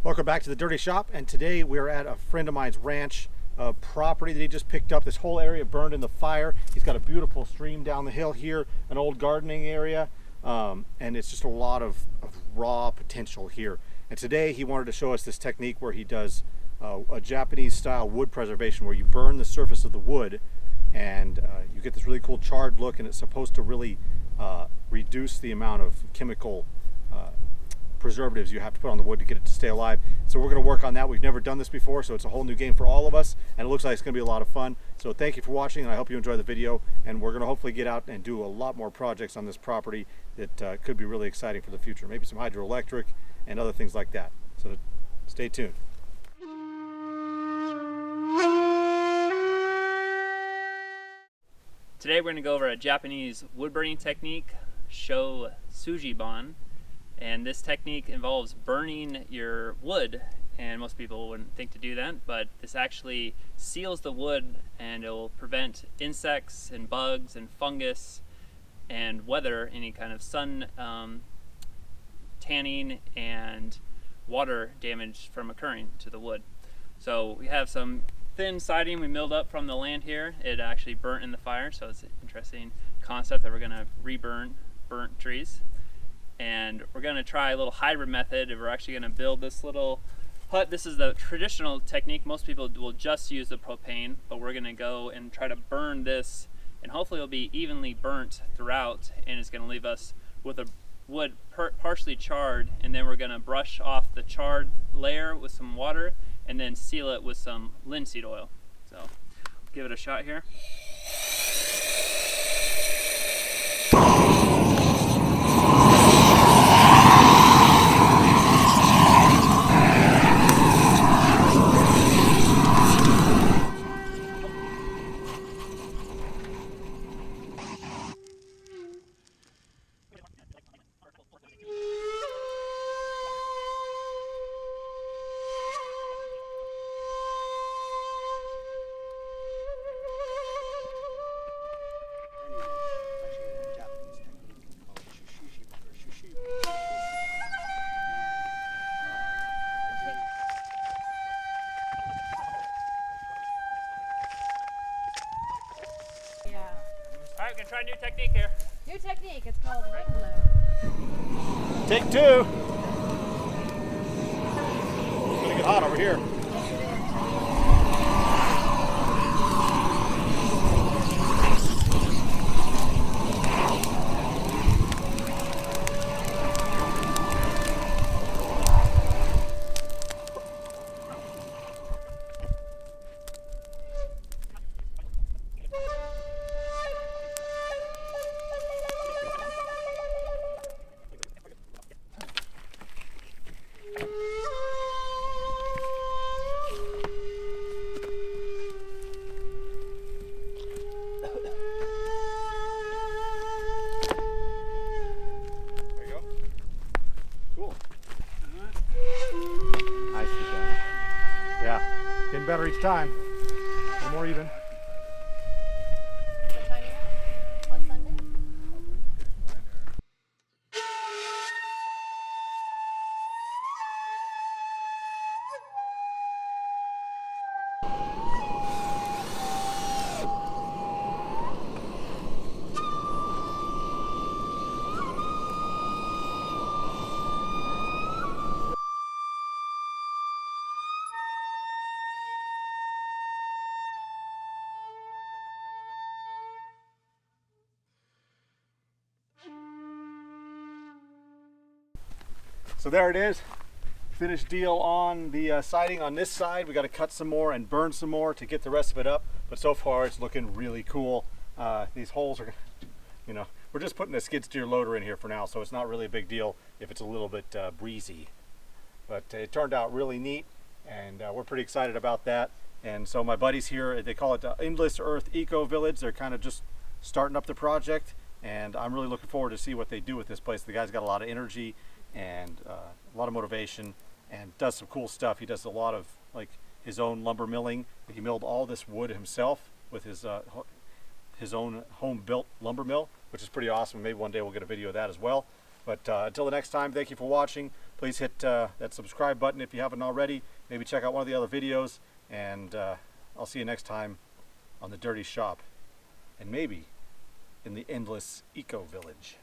Welcome back to the Dirty Shop, and today we're at a friend of mine's ranch property that he just picked up. This whole area burned in the fire. He's got a beautiful stream down the hill here, an old gardening area, and it's just a lot of raw potential here. And today he wanted to show us this technique where he does a Japanese style wood preservation where you burn the surface of the wood and you get this really cool charred look, and it's supposed to really reduce the amount of chemical preservatives you have to put on the wood to get it to stay alive. So we're going to work on that. We've never done this before, so it's a whole new game for all of us, and it looks like it's going to be a lot of fun. So thank you for watching, and I hope you enjoy the video, and we're going to hopefully get out and do a lot more projects on this property that could be really exciting for the future. Maybe some hydroelectric and other things like that. So stay tuned. Today we're going to go over a Japanese wood burning technique, Shou Sugi, and this technique involves burning your wood, and most people wouldn't think to do that, but this actually seals the wood and it will prevent insects and bugs and fungus and weather, any kind of sun tanning and water damage from occurring to the wood. So we have some thin siding we milled up from the land here. It actually burnt in the fire, so it's an interesting concept that we're going to reburn burnt trees. And we're going to try a little hybrid method. We're actually going to build this little hut. This is the traditional technique. Most people will just use the propane, but we're going to go and try to burn this, and hopefully it'll be evenly burnt throughout, and it's going to leave us with a wood partially charred, and then we're going to brush off the charred layer with some water and then seal it with some linseed oil. So give it a shot here. All right, we're gonna try a new technique here. New technique, it's called ring blow. Take two. It's gonna get hot over here. Getting better each time. A little more even. What time are you on Sunday? So there it is. Finished deal on the siding on this side. We got to cut some more and burn some more to get the rest of it up. But so far it's looking really cool. These holes are, you know, we're just putting a skid steer loader in here for now, so it's not really a big deal if it's a little bit breezy. But it turned out really neat, and we're pretty excited about that. And so my buddies here, they call it the Endless Earth Eco Village. They're kind of just starting up the project, and I'm really looking forward to see what they do with this place. The guy's got a lot of energy and a lot of motivation, and does some cool stuff. He does a lot of like his own lumber milling. He milled all this wood himself with his own home-built lumber mill, which is pretty awesome. Maybe one day we'll get a video of that as well. But until the next time, thank you for watching. please hit that subscribe button if you haven't already. Maybe check out one of the other videos, and I'll see you next time on the Dirty Shop, and maybe in the endless eco village.